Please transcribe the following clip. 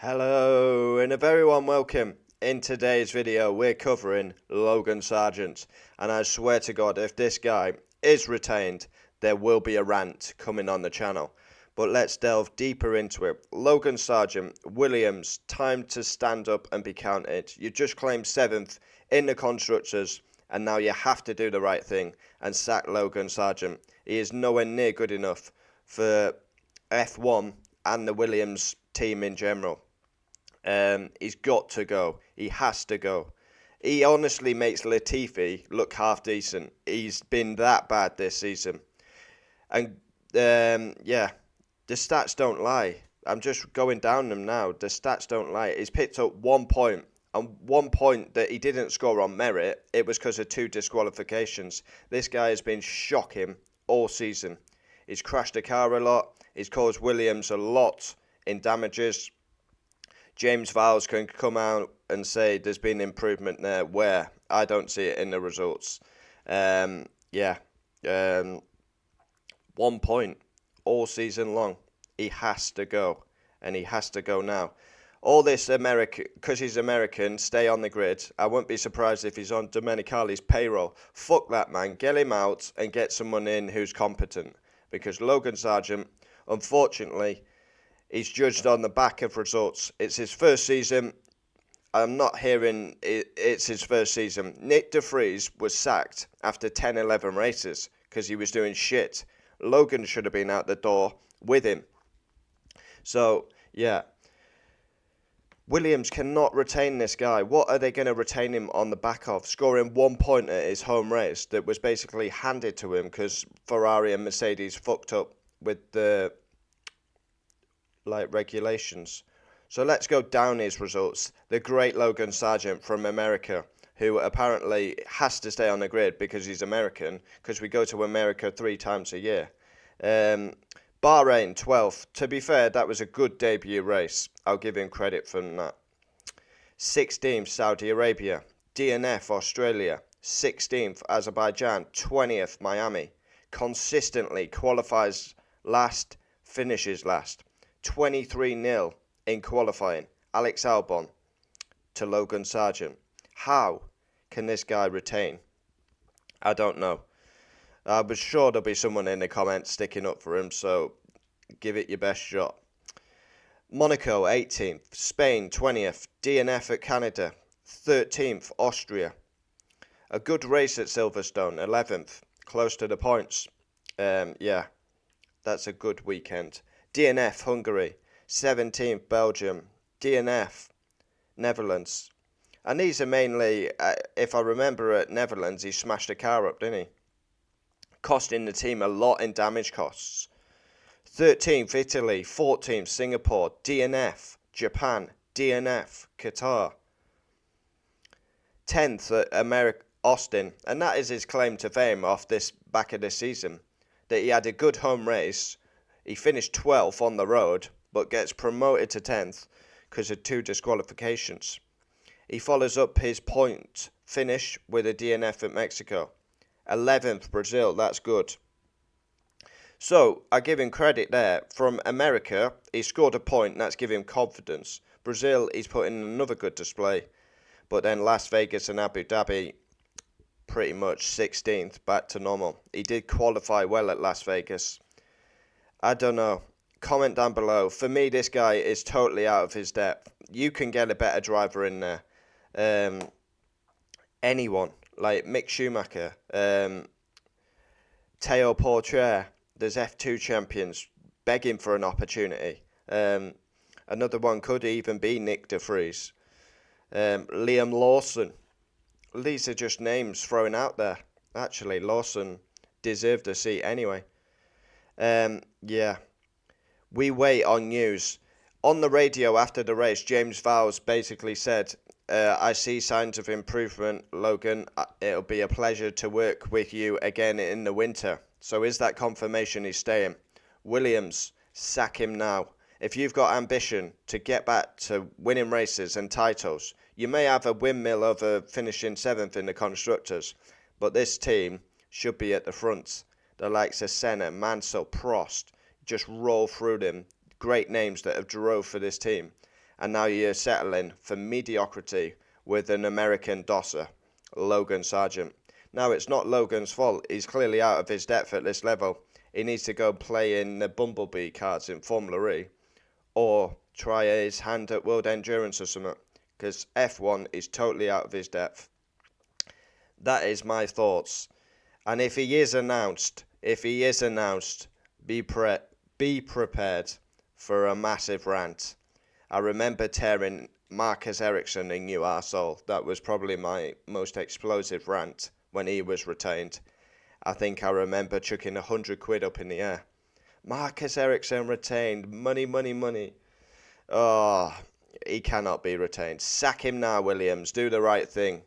Hello and a very warm welcome. In today's video we're covering Logan Sargeant, and I swear to God if this guy is retained there will be a rant coming on the channel. But let's delve deeper into it. Logan Sargeant, Williams, time to stand up and be counted. You just claimed 7th in the Constructors and now you have to do the right thing and sack Logan Sargeant. He is nowhere near good enough for F1 and the Williams team in general. He's got to go. He has to go. He honestly makes Latifi look half decent. He's been that bad this season. And yeah, the stats don't lie. I'm just going down them now. The stats don't lie. He's picked up 1 point. And 1 point that he didn't score on merit, it was because of 2 disqualifications. This guy has been shocking all season. He's crashed a car a lot. He's caused Williams a lot in damages. James Vowles can come out and say there's been improvement there, where I don't see it in the results. 1 point all season long. He has to go, and he has to go now. All this American, because he's American, stay on the grid. I wouldn't be surprised if he's on Domenicali's payroll. Fuck that, man. Get him out and get someone in who's competent. Because Logan Sargeant, unfortunately, he's judged on the back of results. It's his first season. I'm not hearing it's his first season. Nick de Vries was sacked after 10-11 races because he was doing shit. Logan should have been out the door with him. So, yeah. Williams cannot retain this guy. What are they going to retain him on the back of? Scoring 1 point at his home race that was basically handed to him because Ferrari and Mercedes fucked up with the regulations. So let's go down his results. The great Logan Sargeant from America, who apparently has to stay on the grid because he's American, because we go to America 3 times a year. Bahrain 12th. To be fair, that was a good debut race. I'll give him credit for that. 16th Saudi Arabia. DNF Australia. 16th Azerbaijan. 20th Miami. Consistently qualifies last, finishes last. 23-0 in qualifying. Alex Albon to Logan Sargeant. How can this guy retain? I don't know. I was sure there'll be someone in the comments sticking up for him, so give it your best shot. Monaco 18th, Spain 20th, DNF at Canada, 13th Austria. A good race at Silverstone, 11th, close to the points. Yeah, that's a good weekend. DNF Hungary, 17th Belgium, DNF Netherlands. And these are mainly, if I remember at Netherlands, he smashed a car up, didn't he? Costing the team a lot in damage costs. 13th Italy, 14th Singapore, DNF Japan, DNF Qatar. 10th Austin, and that is his claim to fame off this back of this season, that he had a good home race. He finished 12th on the road, but gets promoted to 10th because of 2 disqualifications. He follows up his point finish with a DNF at Mexico. 11th Brazil, that's good. So, I give him credit there. From America, he scored a point, and that's giving him confidence. Brazil, he's put in another good display. But then Las Vegas and Abu Dhabi, pretty much 16th, back to normal. He did qualify well at Las Vegas. I don't know. Comment down below. For me, this guy is totally out of his depth. You can get a better driver in there. Anyone. Like Mick Schumacher, Teo Porcher, there's F2 champions begging for an opportunity. Another one could even be Nick de Vries. Liam Lawson. These are just names thrown out there. Actually, Lawson deserved a seat anyway. Yeah. We wait on news. On the radio after the race, James Vowles basically said, I see signs of improvement, Logan. It'll be a pleasure to work with you again in the winter. So is that confirmation he's staying? Williams, sack him now. If you've got ambition to get back to winning races and titles, you may have a windmill of finishing 7th in the Constructors, but this team should be at the front. The likes of Senna, Mansell, Prost, just roll through them. Great names that have drove for this team. and now you're settling for mediocrity with an American dosser, Logan Sargeant. Now, it's not Logan's fault. He's clearly out of his depth at this level. He needs to go play in the Bumblebee cards in Formula E, or try his hand at World Endurance or something, because F1 is totally out of his depth. That is my thoughts. And if he is announced, be prepared for a massive rant. I remember tearing Marcus Ericsson a new arsehole. That was probably my most explosive rant when he was retained. I think I remember chucking 100 quid up in the air. Marcus Ericsson retained. Money, money, money. Oh, he cannot be retained. Sack him now, Williams. Do the right thing.